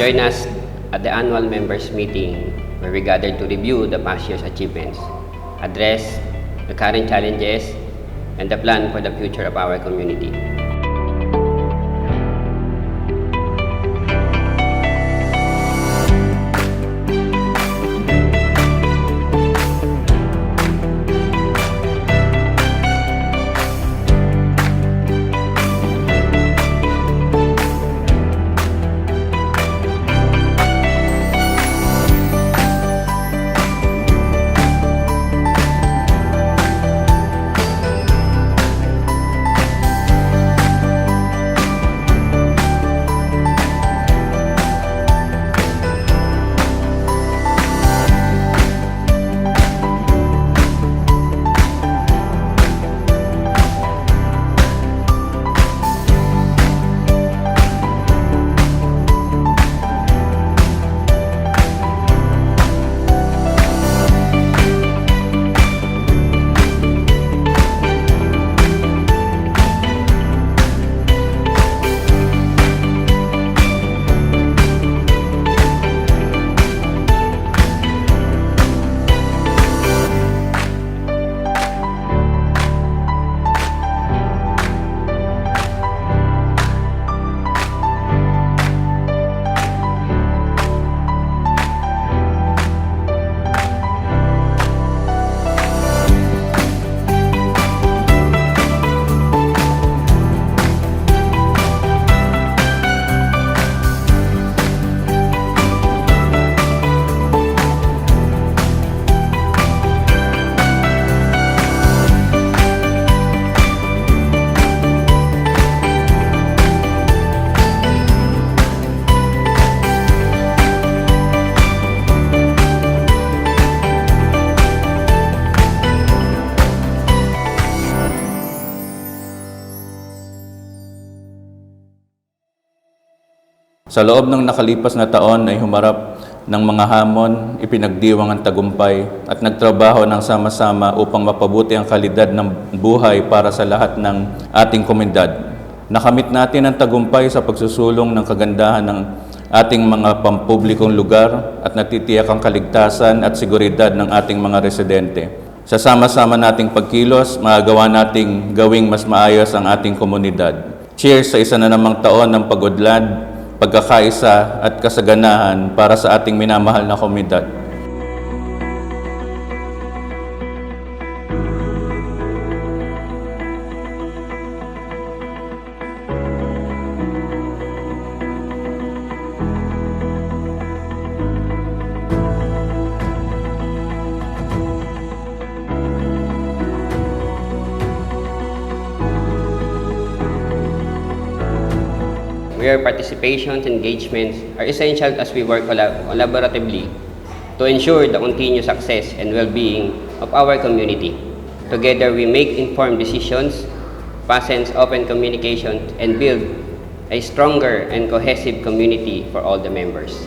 Join us at the annual members meeting where we gather to review the past year's achievements, address the current challenges, and the plan for the future of our community. Sa loob ng nakalipas na taon ay humarap ng mga hamon, ipinagdiwang ang tagumpay at nagtrabaho ng sama-sama upang mapabuti ang kalidad ng buhay para sa lahat ng ating komunidad. Nakamit natin ang tagumpay sa pagsusulong ng kagandahan ng ating mga pampublikong lugar at natitiyak ang kaligtasan at seguridad ng ating mga residente. Sa sama-sama nating pagkilos, magagawa nating gawing mas maayos ang ating komunidad. Cheers sa isa na namang taon ng pag-udlad, pagkakaisa at kasaganahan para sa ating minamahal na komunidad. Where participations and engagements are essential as we work collaboratively to ensure the continued success and well-being of our community. Together, we make informed decisions, pass open communication, and build a stronger and cohesive community for all the members.